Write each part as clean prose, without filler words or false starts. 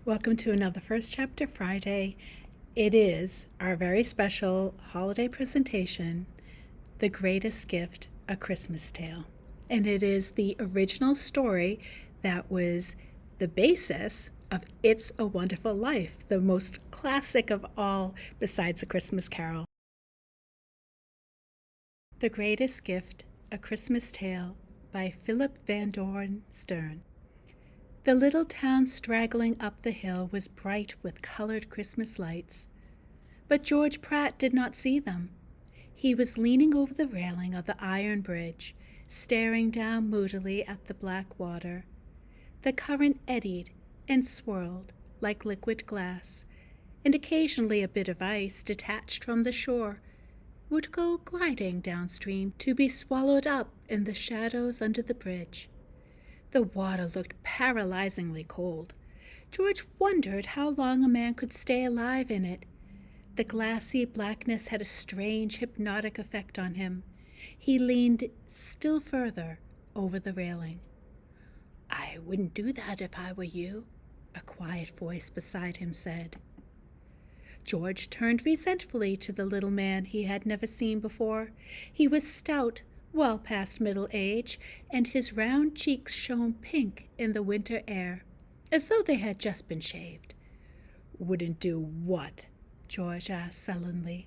Welcome to another First Chapter Friday. It is our very special holiday presentation, The Greatest Gift, A Christmas Tale. And it is the original story that was the basis of It's a Wonderful Life, the most classic of all besides A Christmas Carol. The Greatest Gift, A Christmas Tale by Philip Van Doren Stern. The little town straggling up the hill was bright with colored Christmas lights. But George Pratt did not see them. He was leaning over the railing of the iron bridge, staring down moodily at the black water. The current eddied and swirled like liquid glass, and occasionally a bit of ice detached from the shore would go gliding downstream to be swallowed up in the shadows under the bridge. The water looked paralyzingly cold. George wondered how long a man could stay alive in it. The glassy blackness had a strange hypnotic effect on him. He leaned still further over the railing. "I wouldn't do that if I were you," a quiet voice beside him said. George turned resentfully to the little man he had never seen before. He was stout, well past middle age, and his round cheeks shone pink in the winter air, as though they had just been shaved. "Wouldn't do what?" George asked sullenly.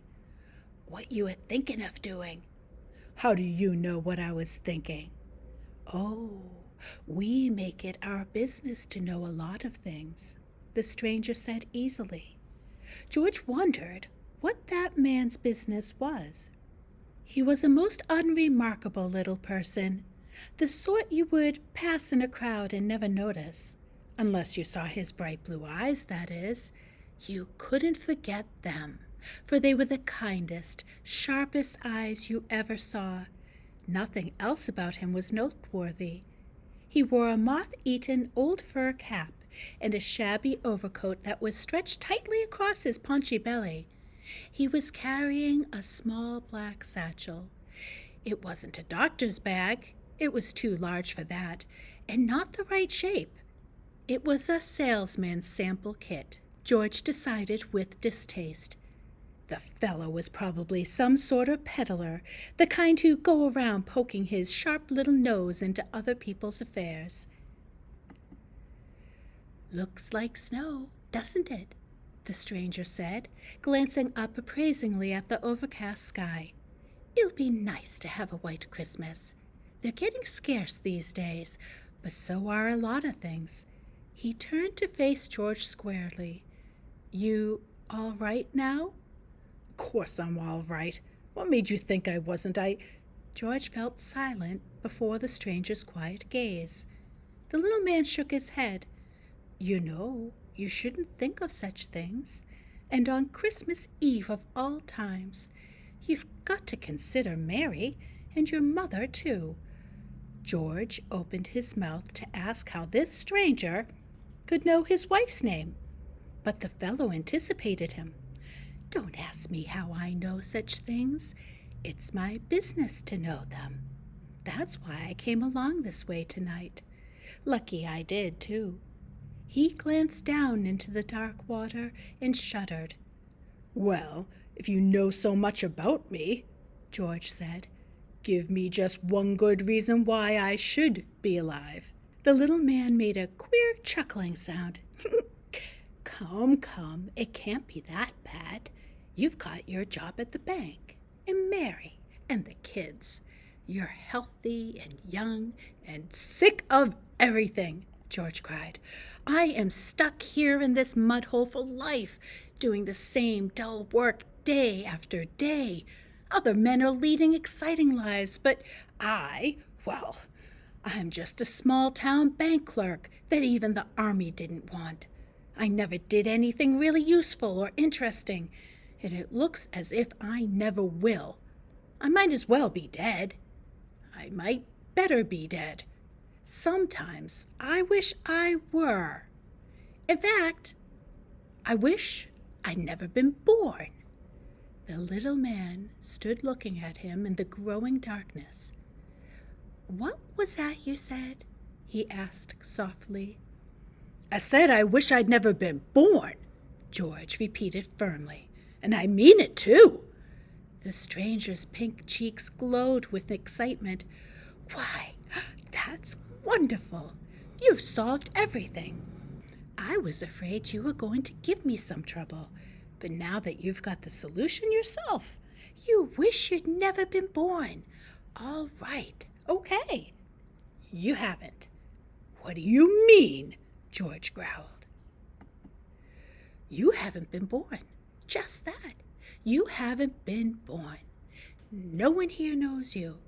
"What you were thinking of doing." "How do you know what I was thinking?" "Oh, we make it our business to know a lot of things," the stranger said easily. George wondered what that man's business was. He was a most unremarkable little person, the sort you would pass in a crowd and never notice. Unless you saw his bright blue eyes, that is. You couldn't forget them, for they were the kindest, sharpest eyes you ever saw. Nothing else about him was noteworthy. He wore a moth-eaten old fur cap and a shabby overcoat that was stretched tightly across his paunchy belly. He was carrying a small black satchel. It wasn't a doctor's bag. It was too large for that, and not the right shape. It was a salesman's sample kit, George decided with distaste. The fellow was probably some sort of peddler, the kind who go around poking his sharp little nose into other people's affairs. "Looks like snow, doesn't it?" the stranger said, glancing up appraisingly at the overcast sky. "It'll be nice to have a white Christmas. They're getting scarce these days, but so are a lot of things." He turned to face George squarely. "You all right now?" "Course I'm all right. What made you think I wasn't? George felt silent before the stranger's quiet gaze. The little man shook his head. "You know, you shouldn't think of such things. And on Christmas Eve of all times, you've got to consider Mary, and your mother, too." George opened his mouth to ask how this stranger could know his wife's name, but the fellow anticipated him. "Don't ask me how I know such things. It's my business to know them. That's why I came along this way tonight. Lucky I did, too." He glanced down into the dark water and shuddered. "Well, if you know so much about me," George said, "give me just one good reason why I should be alive." The little man made a queer chuckling sound. Come, it can't be that bad. You've got your job at the bank, and Mary, and the kids. You're healthy and young and sick of everything," George cried. "I am stuck here in this mud hole for life, doing the same dull work day after day. Other men are leading exciting lives, but I'm just a small-town bank clerk that even the army didn't want. I never did anything really useful or interesting, and it looks as if I never will. I might as well be dead. I might better be dead. Sometimes I wish I were. In fact, I wish I'd never been born." The little man stood looking at him in the growing darkness. "What was that you said?" he asked softly. I said I wish I'd never been born, George repeated firmly. And I mean it, too. The stranger's pink cheeks glowed with excitement. Why, that's wonderful. You've solved everything. I was afraid you were going to give me some trouble, but now that you've got the solution yourself, you wish you'd never been born. All right, okay. You haven't. What do you mean? George growled. You haven't been born. Just that. You haven't been born. No one here knows you.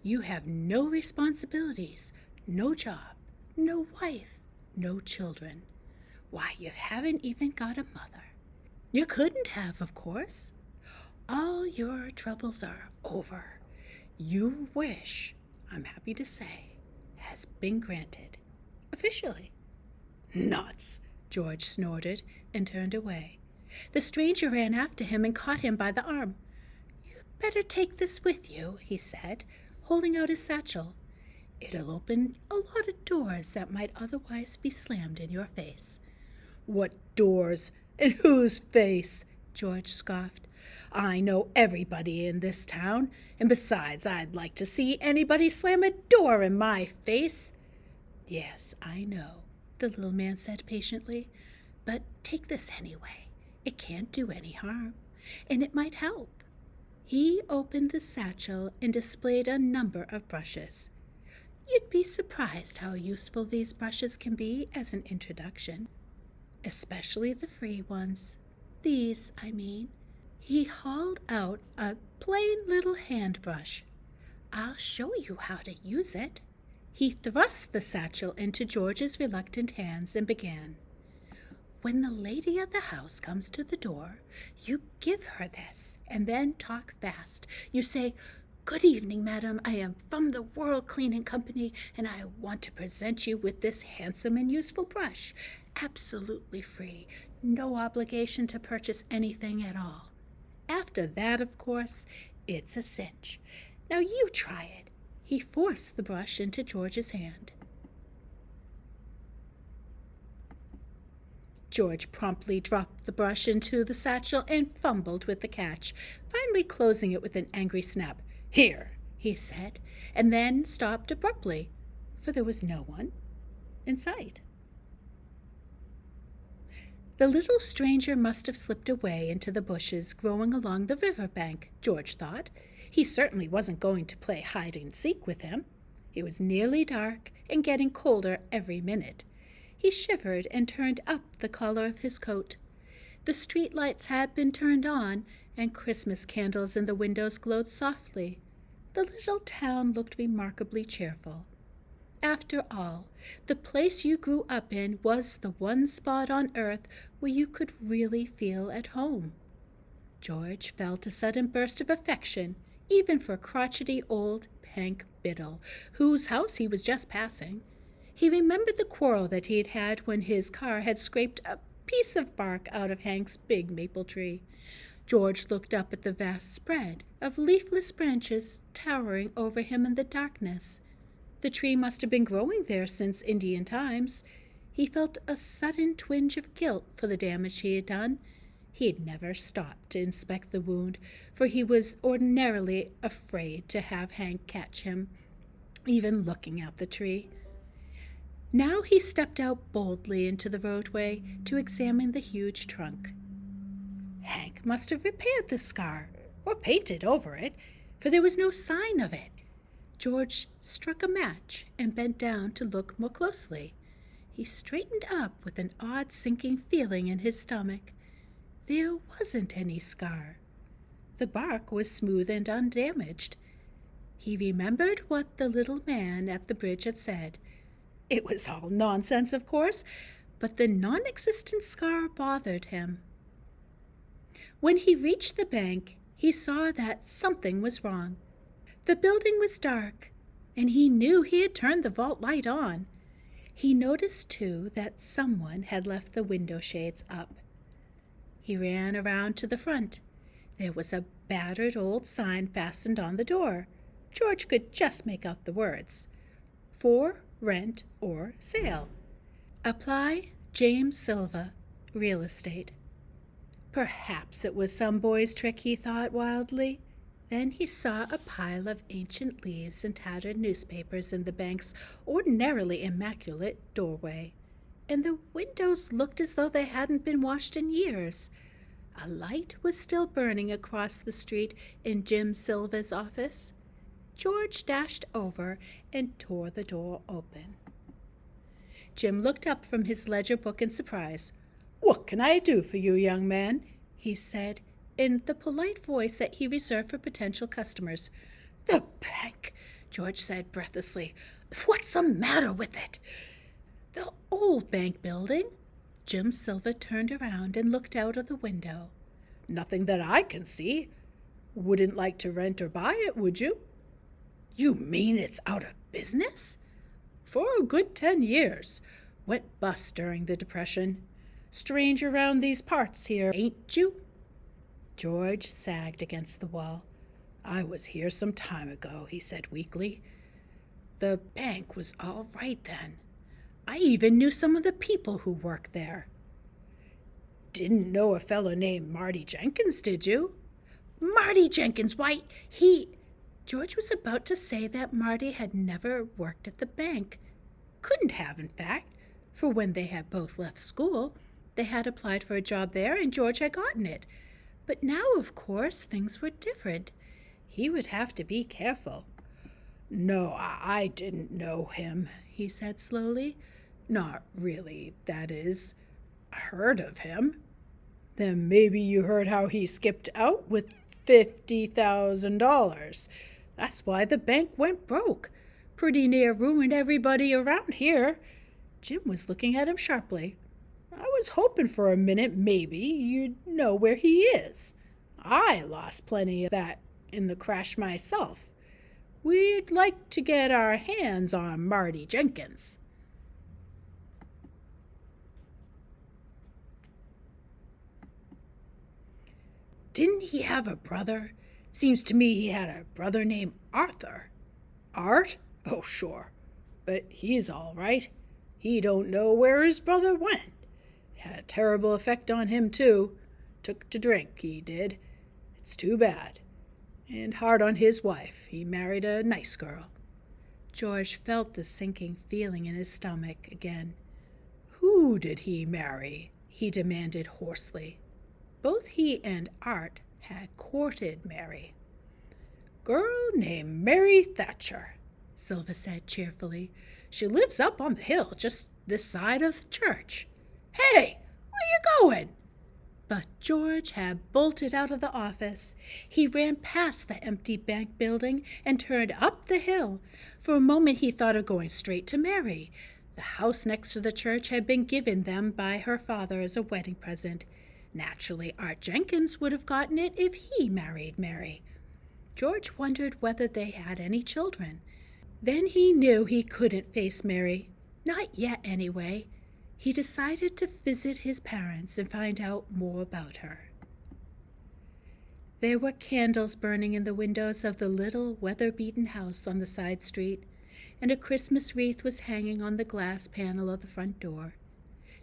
You have no responsibilities, no job, no wife, no children. Why, you haven't even got a mother. You couldn't have, of course. All your troubles are over. Your wish, I'm happy to say, has been granted. Officially. Nuts, George snorted and turned away. The stranger ran after him and caught him by the arm. You'd better take this with you, he said, holding out his satchel. It'll open a lot of doors that might otherwise be slammed in your face. What doors? In whose face? George scoffed. I know everybody in this town, and besides, I'd like to see anybody slam a door in my face. Yes, I know, the little man said patiently, but take this anyway. It can't do any harm, and it might help. He opened the satchel and displayed a number of brushes. You'd be surprised how useful these brushes can be as an introduction, especially the free ones. These, I mean. He hauled out a plain little hand brush. I'll show you how to use it. He thrust the satchel into George's reluctant hands and began. When the lady of the house comes to the door, you give her this, and then talk fast. You say, Good evening, madam. I am from the World Cleaning Company, and I want to present you with this handsome and useful brush. Absolutely free. No obligation to purchase anything at all. After that, of course, it's a cinch. Now you try it. He forced the brush into George's hand. George promptly dropped the brush into the satchel and fumbled with the catch, finally closing it with an angry snap. Here, he said, and then stopped abruptly, for there was no one in sight. The little stranger must have slipped away into the bushes growing along the river bank, George thought. He certainly wasn't going to play hide-and-seek with him. It was nearly dark and getting colder every minute. He shivered and turned up the collar of his coat. The street lights had been turned on, and Christmas candles in the windows glowed softly. The little town looked remarkably cheerful. After all, the place you grew up in was the one spot on earth where you could really feel at home. George felt a sudden burst of affection, even for crotchety old Hank Biddle, whose house he was just passing. He remembered the quarrel that he had had when his car had scraped a piece of bark out of Hank's big maple tree. George looked up at the vast spread of leafless branches towering over him in the darkness. The tree must have been growing there since Indian times. He felt a sudden twinge of guilt for the damage he had done. He had never stopped to inspect the wound, for he was ordinarily afraid to have Hank catch him, even looking at the tree. Now he stepped out boldly into the roadway to examine the huge trunk. Hank must have repaired the scar, or painted over it, for there was no sign of it. George struck a match and bent down to look more closely. He straightened up with an odd sinking feeling in his stomach. There wasn't any scar. The bark was smooth and undamaged. He remembered what the little man at the bridge had said. It was all nonsense, of course, but the non-existent scar bothered him. When he reached the bank, he saw that something was wrong. The building was dark, and he knew he had turned the vault light on. He noticed, too, that someone had left the window shades up. He ran around to the front. There was a battered old sign fastened on the door. George could just make out the words, For rent or sale. Apply James Silva, real estate. Perhaps it was some boy's trick, he thought wildly. Then he saw a pile of ancient leaves and tattered newspapers in the bank's ordinarily immaculate doorway, and the windows looked as though they hadn't been washed in years. A light was still burning across the street in Jim Silva's office. George dashed over and tore the door open. Jim looked up from his ledger book in surprise. "What can I do for you, young man?" he said, in the polite voice that he reserved for potential customers. "The bank," George said breathlessly. "What's the matter with it?" "The old bank building." Jim Silva turned around and looked out of the window. "Nothing that I can see. Wouldn't like to rent or buy it, would you?" "You mean it's out of business?" "For a good 10 years. Went bust during the Depression. Strange around these parts here, ain't you?" George sagged against the wall. "I was here some time ago," he said weakly. "The bank was all right then. I even knew some of the people who worked there." "Didn't know a fellow named Marty Jenkins, did you?" "Marty Jenkins, why, he—" George was about to say that Marty had never worked at the bank. Couldn't have, in fact, for when they had both left school, they had applied for a job there and George had gotten it. But now, of course, things were different. He would have to be careful. "No, I didn't know him," he said slowly. "Not really, that is. I heard of him." "Then maybe you heard how he skipped out with $50,000. That's why the bank went broke. Pretty near ruined everybody around here." Jim was looking at him sharply. "I was hoping for a minute maybe you'd know where he is. I lost plenty of that in the crash myself. We'd like to get our hands on Marty Jenkins." "Didn't he have a brother? Seems to me he had a brother named Arthur." "Art? Oh, sure. But he's all right. He don't know where his brother went. Had a terrible effect on him, too. Took to drink, he did. It's too bad. And hard on his wife. He married a nice girl." George felt the sinking feeling in his stomach again. "Who did he marry?" he demanded hoarsely. Both he and Art had courted Mary. "Girl named Mary Thatcher," Silva said cheerfully. "She lives up on the hill just this side of church. Hey, where you going?" But George had bolted out of the office. He ran past the empty bank building and turned up the hill. For a moment he thought of going straight to Mary. The house next to the church had been given them by her father as a wedding present. Naturally, Art Jenkins would have gotten it if he married Mary. George wondered whether they had any children. Then he knew he couldn't face Mary. Not yet, anyway. He decided to visit his parents and find out more about her. There were candles burning in the windows of the little weather-beaten house on the side street, and a Christmas wreath was hanging on the glass panel of the front door.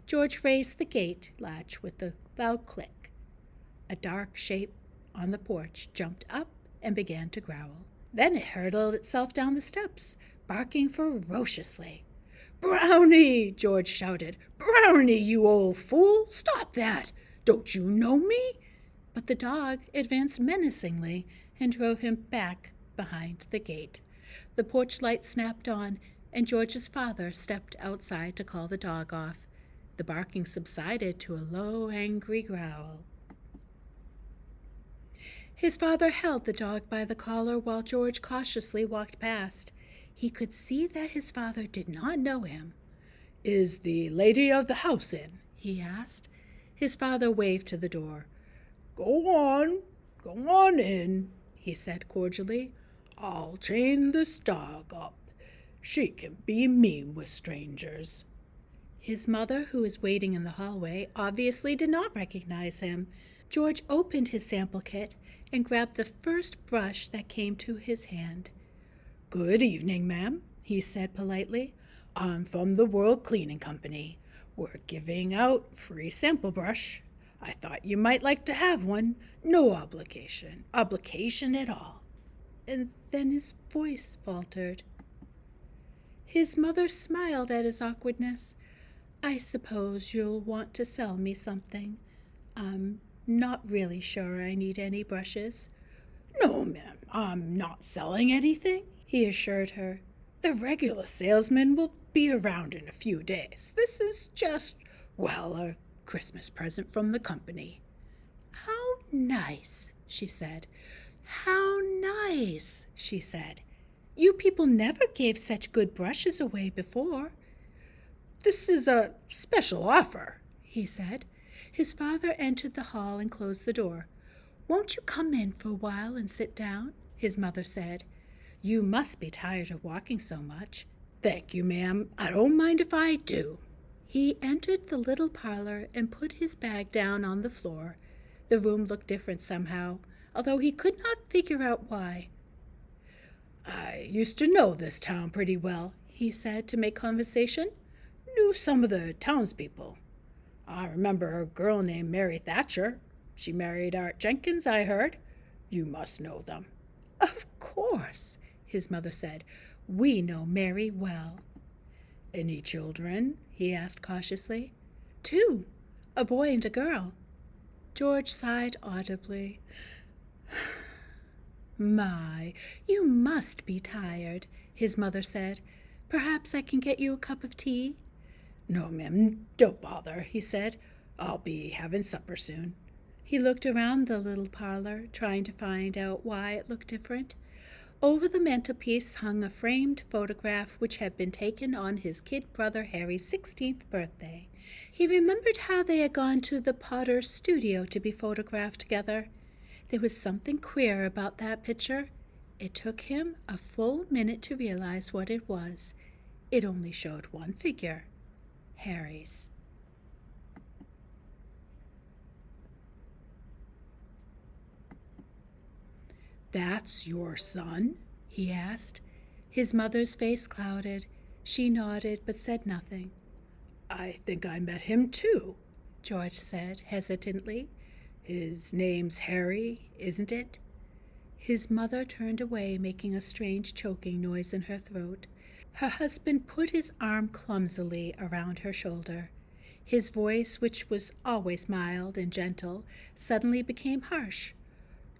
George raised the gate latch with a loud click. A dark shape on the porch jumped up and began to growl. Then it hurtled itself down the steps, barking ferociously. "Brownie!" George shouted. "Brownie, you old fool! Stop that! Don't you know me?" But the dog advanced menacingly and drove him back behind the gate. The porch light snapped on, and George's father stepped outside to call the dog off. The barking subsided to a low, angry growl. His father held the dog by the collar while George cautiously walked past. He could see that his father did not know him. "Is the lady of the house in?" he asked. His father waved to the door. Go on in," he said cordially. "I'll chain this dog up. She can be mean with strangers." His mother, who was waiting in the hallway, obviously did not recognize him. George opened his sample kit and grabbed the first brush that came to his hand. "Good evening, ma'am," he said politely. "I'm from the World Cleaning Company. We're giving out free sample brush. I thought you might like to have one. No obligation at all." And then his voice faltered. His mother smiled at his awkwardness. "I suppose you'll want to sell me something. I'm not really sure I need any brushes." "No, ma'am, I'm not selling anything," he assured her. "The regular salesman will be around in a few days. This is just, well, a Christmas present from the company." "How nice," she said. "How nice," she said. "You people never gave such good brushes away before." "This is a special offer," he said. His father entered the hall and closed the door. "Won't you come in for a while and sit down?" his mother said. "You must be tired of walking so much." "Thank you, ma'am. I don't mind if I do." He entered the little parlor and put his bag down on the floor. The room looked different somehow, although he could not figure out why. "I used to know this town pretty well," he said to make conversation. "Knew some of the townspeople. I remember a girl named Mary Thatcher. She married Art Jenkins, I heard. You must know them." "Of course," his mother said. "We know Mary well." "Any children?" he asked cautiously. "Two, a boy and a girl." George sighed audibly. "My, you must be tired," his mother said. "Perhaps I can get you a cup of tea?" "No, ma'am, don't bother," he said. "I'll be having supper soon." He looked around the little parlor, trying to find out why it looked different. Over the mantelpiece hung a framed photograph which had been taken on his kid brother Harry's 16th birthday. He remembered how they had gone to the Potter's studio to be photographed together. There was something queer about that picture. It took him a full minute to realize what it was. It only showed one figure, Harry's. "That's your son?" he asked. His mother's face clouded. She nodded but said nothing. "I think I met him too," George said hesitantly. "His name's Harry, isn't it?" His mother turned away, making a strange choking noise in her throat. Her husband put his arm clumsily around her shoulder. His voice, which was always mild and gentle, suddenly became harsh.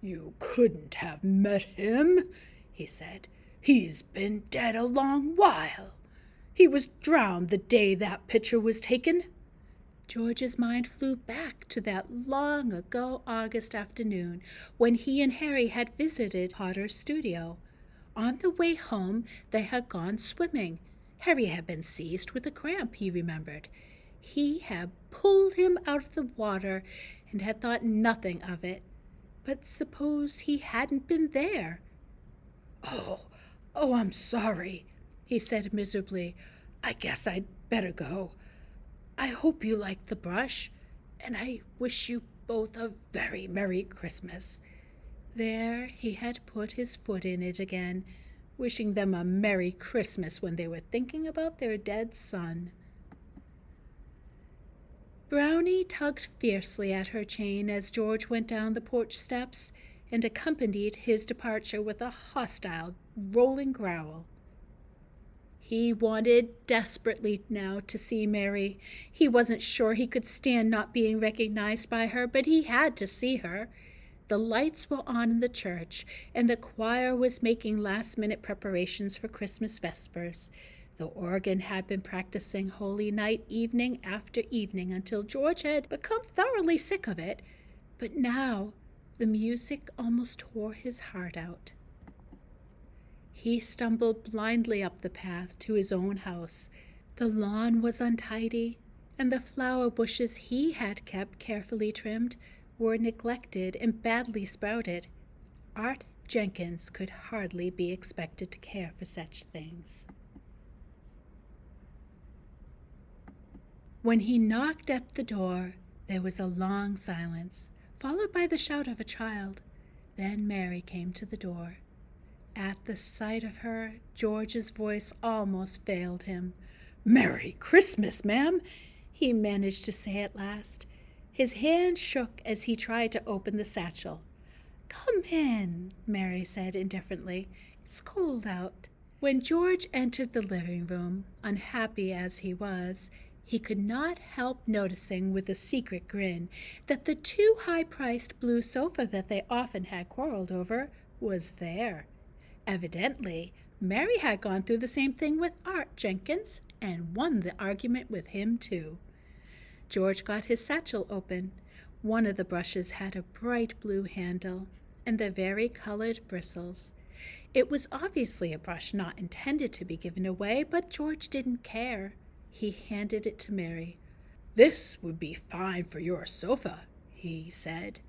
"You couldn't have met him," he said. "He's been dead a long while. He was drowned the day that picture was taken." George's mind flew back to that long ago August afternoon when he and Harry had visited Potter's studio. On the way home, they had gone swimming. Harry had been seized with a cramp, he remembered. He had pulled him out of the water and had thought nothing of it. But suppose he hadn't been there? Oh, I'm sorry," he said miserably. "I guess I'd better go. I hope you like the brush, and I wish you both a very Merry Christmas." There he had put his foot in it again, wishing them a Merry Christmas when they were thinking about their dead son. Brownie tugged fiercely at her chain as George went down the porch steps and accompanied his departure with a hostile, rolling growl. He wanted desperately now to see Mary. He wasn't sure he could stand not being recognized by her, but he had to see her. The lights were on in the church, and the choir was making last-minute preparations for Christmas vespers. The organ had been practicing Holy Night evening after evening until George had become thoroughly sick of it, but now the music almost tore his heart out. He stumbled blindly up the path to his own house. The lawn was untidy, and the flower bushes he had kept carefully trimmed were neglected and badly sprouted. Art Jenkins could hardly be expected to care for such things. When he knocked at the door, there was a long silence, followed by the shout of a child. Then Mary came to the door. At the sight of her, George's voice almost failed him. "Merry Christmas, ma'am!" he managed to say at last. His hand shook as he tried to open the satchel. "Come in," Mary said indifferently. "It's cold out." When George entered the living room, unhappy as he was, he could not help noticing with a secret grin that the too high-priced blue sofa that they often had quarreled over was there. Evidently, Mary had gone through the same thing with Art Jenkins and won the argument with him too. George got his satchel open. One of the brushes had a bright blue handle and the vari-colored bristles. It was obviously a brush not intended to be given away, but George didn't care. He handed it to Mary. "This would be fine for your sofa," he said.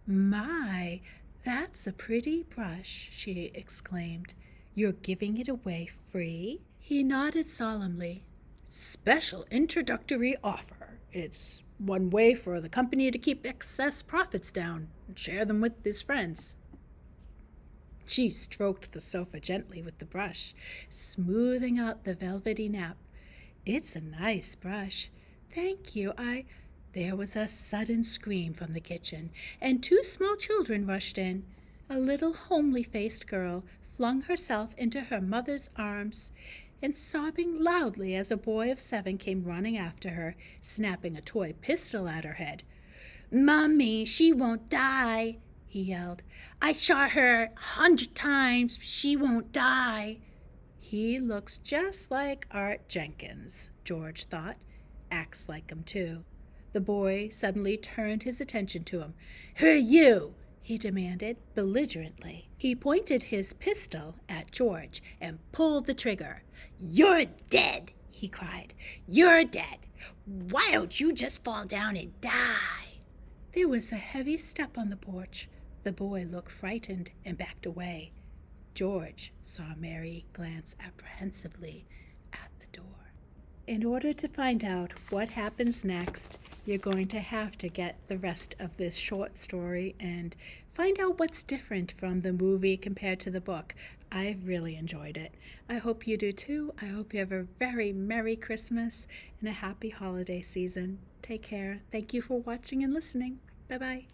"My, that's a pretty brush," she exclaimed. "You're giving it away free?" He nodded solemnly. "Special introductory offer. It's one way for the company to keep excess profits down and share them with his friends." She stroked the sofa gently with the brush, smoothing out the velvety nap. "It's a nice brush. Thank you. There was a sudden scream from the kitchen, and 2 small children rushed in. A little homely-faced girl flung herself into her mother's arms, and sobbing loudly as a boy of 7 came running after her, snapping a toy pistol at her head. "Mommy, she won't die," he yelled. "I shot her 100 times. She won't die." He looks just like Art Jenkins, George thought. Acts like him, too. The boy suddenly turned his attention to him. "Who are you?" he demanded belligerently. He pointed his pistol at George and pulled the trigger. "You're dead," he cried. "You're dead. Why don't you just fall down and die?" There was a heavy step on the porch. The boy looked frightened and backed away. George saw Mary glance apprehensively at the door. In order to find out what happens next, you're going to have to get the rest of this short story and find out what's different from the movie compared to the book. I've really enjoyed it. I hope you do too. I hope you have a very Merry Christmas and a happy holiday season. Take care. Thank you for watching and listening. Bye-bye.